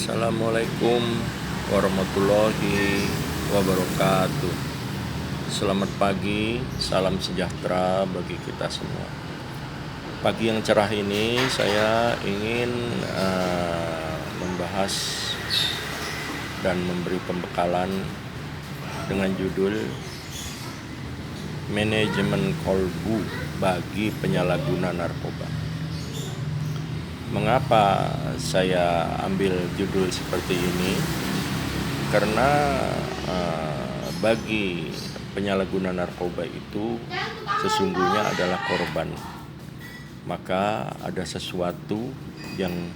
Assalamualaikum warahmatullahi wabarakatuh. Selamat pagi, salam sejahtera bagi kita semua. Pagi yang cerah ini saya ingin membahas dan memberi pembekalan dengan judul Manajemen Kolbu bagi Penyalahguna Narkoba. Mengapa saya ambil judul seperti ini? Karena bagi penyalahguna narkoba itu sesungguhnya adalah korban. Maka ada sesuatu yang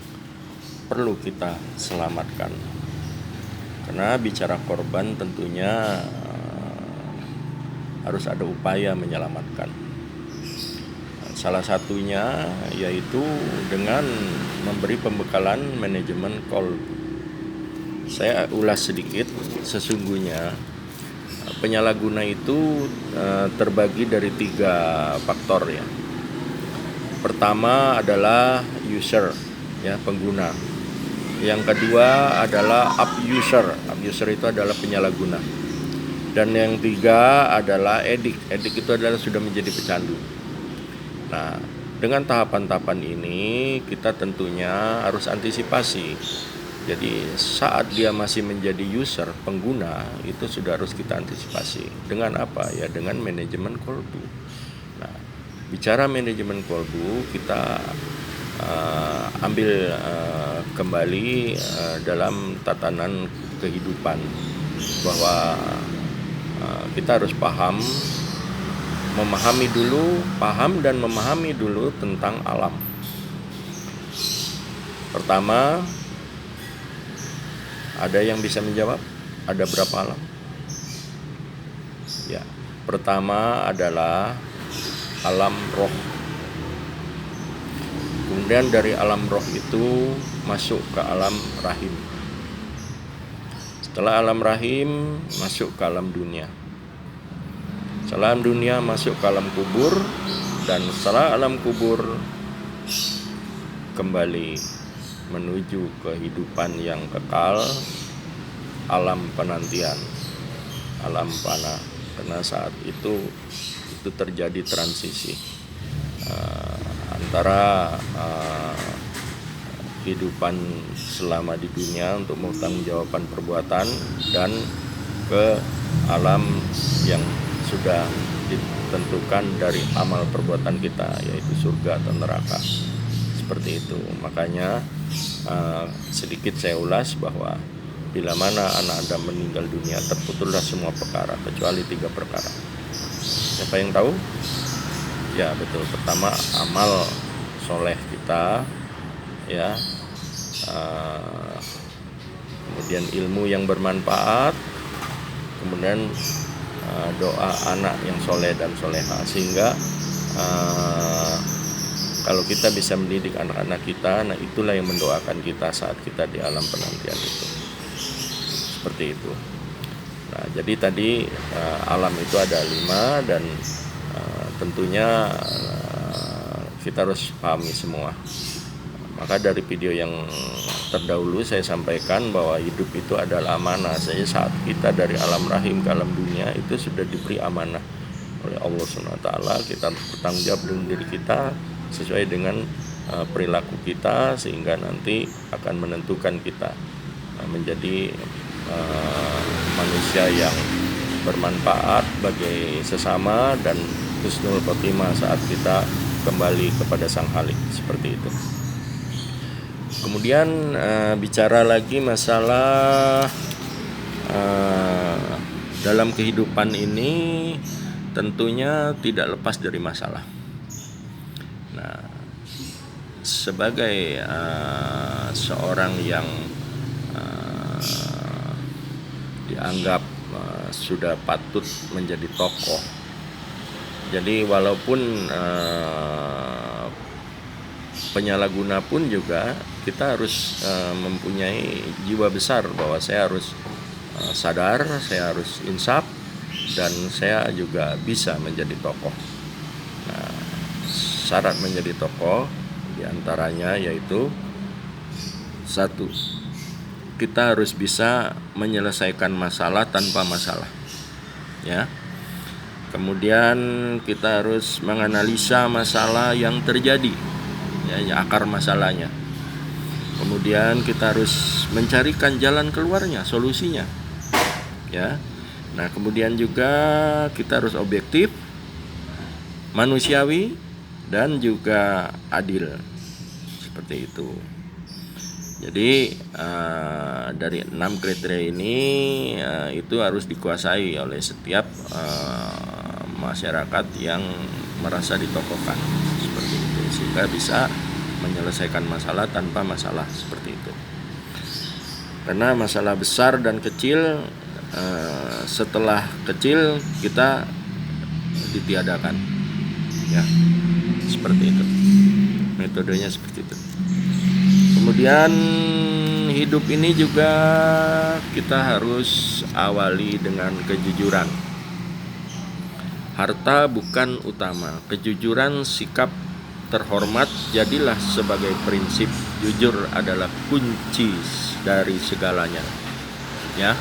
perlu kita selamatkan. Karena bicara korban tentunya harus ada upaya menyelamatkan. Salah satunya yaitu dengan memberi pembekalan manajemen kolbu. Saya ulas sedikit. Sesungguhnya penyalahguna itu terbagi dari 3 faktor ya. Pertama adalah user ya, pengguna. Yang kedua adalah abuser. Abuser itu adalah penyalahguna. Dan yang 3 adalah addict. Addict itu adalah sudah menjadi pecandu. Nah, dengan tahapan-tahapan ini kita tentunya harus antisipasi. Jadi saat dia masih menjadi user, pengguna, itu sudah harus kita antisipasi. Dengan apa? Ya dengan manajemen kolbu. Nah, bicara manajemen kolbu, kita ambil kembali dalam tatanan kehidupan bahwa kita harus paham dan memahami dulu tentang alam. Pertama, ada yang bisa menjawab? Ada berapa alam? Ya, pertama adalah alam roh. Kemudian dari alam roh itu masuk ke alam rahim. Setelah alam rahim masuk ke alam dunia. Setelah alam dunia masuk ke alam kubur, dan setelah alam kubur kembali menuju kehidupan yang kekal, alam penantian, alam panah. Karena saat itu terjadi transisi antara kehidupan selama di dunia untuk mempertanggungjawabkan perbuatan dan ke alam yang sudah ditentukan dari amal perbuatan kita, yaitu surga atau neraka. Seperti itu. Makanya sedikit saya ulas bahwa bila mana anak Adam meninggal dunia, terputullah semua perkara kecuali 3 perkara. Siapa yang tahu? Ya betul. Pertama, amal soleh kita, ya. Kemudian ilmu yang bermanfaat, kemudian doa anak yang soleh dan soleha. Sehingga kalau kita bisa mendidik anak-anak kita, nah itulah yang mendoakan kita saat kita di alam penantian itu. Seperti itu. Nah, jadi tadi alam itu ada 5 dan tentunya kita harus pahami semua. Maka dari video yang terdahulu saya sampaikan bahwa hidup itu adalah amanah. Saya saat kita dari alam rahim ke alam dunia itu sudah diberi amanah oleh Allah SWT. Kita bertanggung jawab dengan diri kita sesuai dengan perilaku kita, sehingga nanti akan menentukan kita menjadi manusia yang bermanfaat bagi sesama dan husnul khotimah saat kita kembali kepada Sang Khalik. Seperti itu. Kemudian bicara lagi masalah dalam kehidupan ini tentunya tidak lepas dari masalah. Nah, sebagai seorang yang dianggap sudah patut menjadi tokoh, jadi walaupun penyalahguna pun juga kita harus mempunyai jiwa besar bahwa saya harus sadar, saya harus insaf, dan saya juga bisa menjadi tokoh. Nah, syarat menjadi tokoh diantaranya yaitu 1, kita harus bisa menyelesaikan masalah tanpa masalah, ya. Kemudian kita harus menganalisa masalah yang terjadi, ya, akar masalahnya. Kemudian kita harus mencarikan jalan keluarnya, solusinya, ya. Nah, kemudian juga kita harus objektif, manusiawi, dan juga adil, seperti itu. Jadi dari 6 kriteria ini itu harus dikuasai oleh setiap masyarakat yang merasa ditokohkan, seperti itu, sehingga bisa menyelesaikan masalah tanpa masalah, seperti itu. Karena masalah besar dan kecil, setelah kecil kita ditiadakan, ya, seperti itu. Metodenya seperti itu. Kemudian hidup ini juga kita harus awali dengan kejujuran. Harta bukan utama. Kejujuran sikap terhormat jadilah sebagai prinsip. Jujur adalah kunci dari segalanya, ya.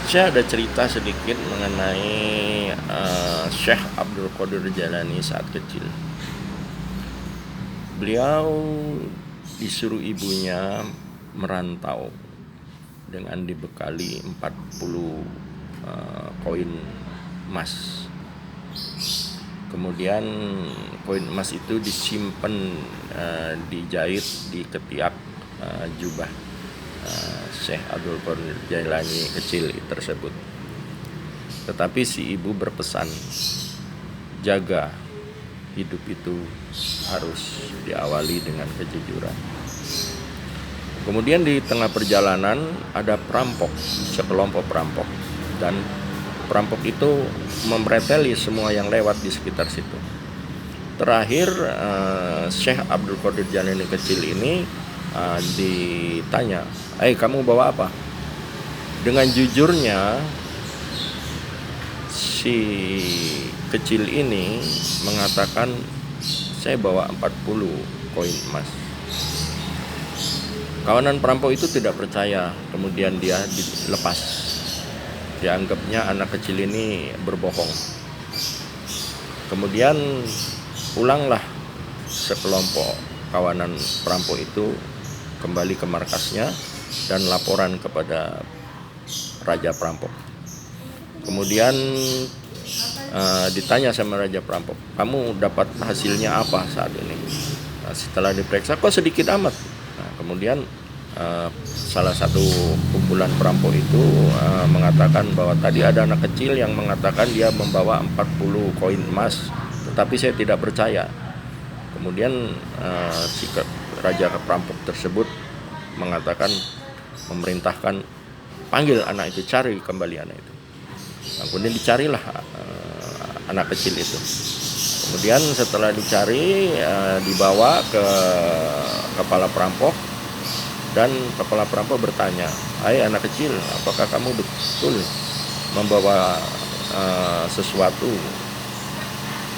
Saya ada cerita sedikit mengenai Syekh Abdul Qadir Jailani saat kecil. Beliau disuruh ibunya merantau dengan dibekali 40 koin emas. Kemudian koin emas itu disimpan, dijahit di ketiak jubah Syekh Abdul Qadir Jailani kecil tersebut. Tetapi si ibu berpesan, jaga hidup itu harus diawali dengan kejujuran. Kemudian di tengah perjalanan ada perampok, sekelompok perampok, dan perampok itu memreteli semua yang lewat di sekitar situ. Terakhir Syekh Abdul Qadir Jailani kecil ini ditanya, kamu bawa apa? Dengan jujurnya si kecil ini mengatakan, saya bawa 40 koin emas. Kawanan perampok itu tidak percaya, kemudian dia dilepas. Dianggapnya anak kecil ini berbohong. Kemudian pulanglah sekelompok kawanan perampok itu kembali ke markasnya dan laporan kepada raja perampok. Kemudian ditanya sama raja perampok, kamu dapat hasilnya apa saat ini? Setelah diperiksa, kok sedikit amat. Kemudian salah satu kumpulan perampok itu mengatakan bahwa tadi ada anak kecil yang mengatakan dia membawa 40 koin emas, tetapi saya tidak percaya. Kemudian si raja perampok tersebut mengatakan, memerintahkan, panggil anak itu, cari kembali anak itu. Kemudian dicarilah anak kecil itu. Kemudian setelah dicari, dibawa ke kepala perampok, dan kepala perampok bertanya, hai anak kecil, apakah kamu betul membawa sesuatu?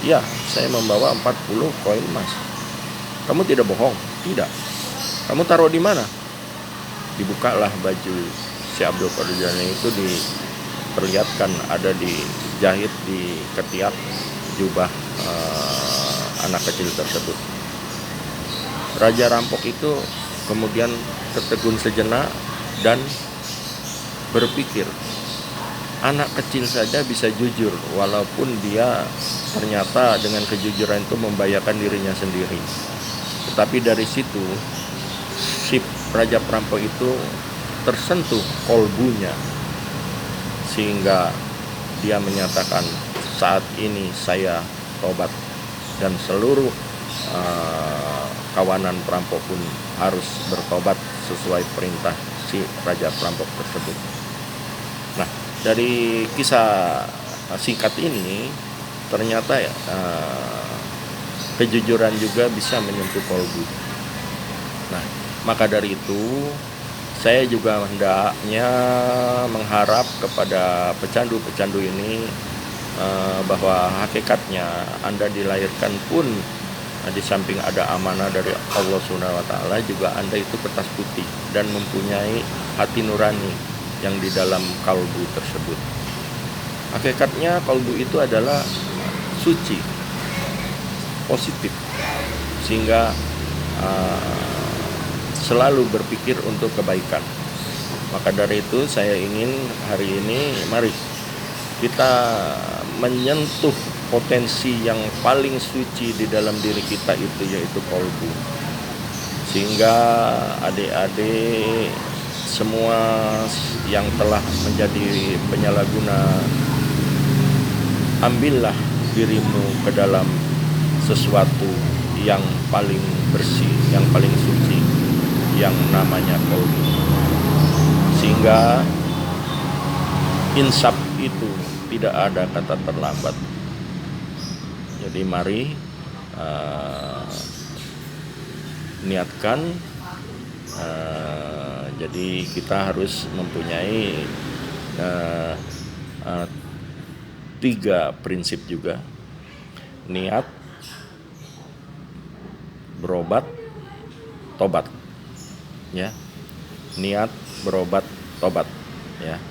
Ya, saya membawa 40 koin emas. Kamu tidak bohong? Tidak. Kamu taruh di mana? Dibukalah baju si Abdul Qadir Jailani itu, diperlihatkan ada dijahit di ketiak jubah anak kecil tersebut. Raja rampok itu kemudian tertegun sejenak dan berpikir, anak kecil saja bisa jujur walaupun dia ternyata dengan kejujuran itu membahayakan dirinya sendiri. Tetapi dari situ si raja perampok itu tersentuh kolbunya, sehingga dia menyatakan, saat ini saya tobat, dan seluruh kawanan perampok pun harus bertobat sesuai perintah si raja perampok tersebut. Nah, dari kisah singkat ini ternyata kejujuran juga bisa menyentuh kolbu. Nah, maka dari itu saya juga hendaknya mengharap kepada pecandu-pecandu ini bahwa hakikatnya Anda dilahirkan pun Nah, di samping ada amanah dari Allah Subhanahu wa taala, juga Anda itu kertas putih dan mempunyai hati nurani yang di dalam kalbu tersebut. Hakikatnya kalbu itu adalah suci, positif, sehingga selalu berpikir untuk kebaikan. Maka dari itu saya ingin hari ini mari kita menyentuh potensi yang paling suci di dalam diri kita itu, yaitu kalbu. Sehingga adik-adik semua yang telah menjadi penyalahguna, ambillah dirimu ke dalam sesuatu yang paling bersih, yang paling suci, yang namanya kalbu. Sehingga insaf itu tidak ada kata terlambat. Jadi mari niatkan. Jadi kita harus mempunyai 3 prinsip juga: niat, berobat, tobat. Ya, niat, berobat, tobat. Ya.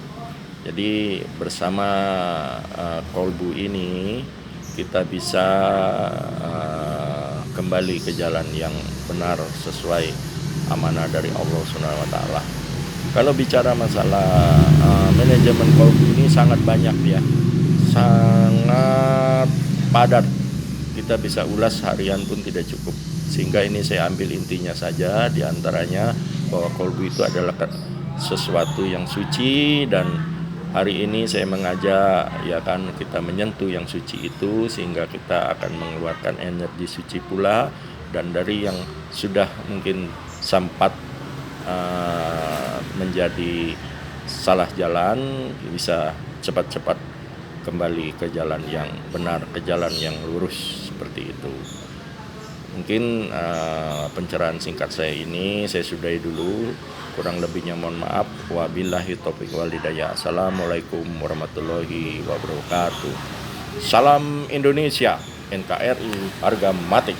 Jadi bersama kalbu ini kita bisa kembali ke jalan yang benar sesuai amanah dari Allah Subhanahu wa taala. Kalau bicara masalah manajemen kalbu ini sangat banyak ya. Sangat padat. Kita bisa ulas harian pun tidak cukup. Sehingga ini saya ambil intinya saja, di antaranya bahwa kalbu itu adalah sesuatu yang suci, dan hari ini saya mengajak ya kan kita menyentuh yang suci itu, sehingga kita akan mengeluarkan energi suci pula, dan dari yang sudah mungkin sempat menjadi salah jalan bisa cepat-cepat kembali ke jalan yang benar, ke jalan yang lurus, seperti itu. Mungkin pencerahan singkat saya ini saya sudahi dulu. Kurang lebihnya mohon maaf. Wabillahi taufiq wal hidayah. Assalamualaikum warahmatullahi wabarakatuh. Salam Indonesia, NKRI harga mati.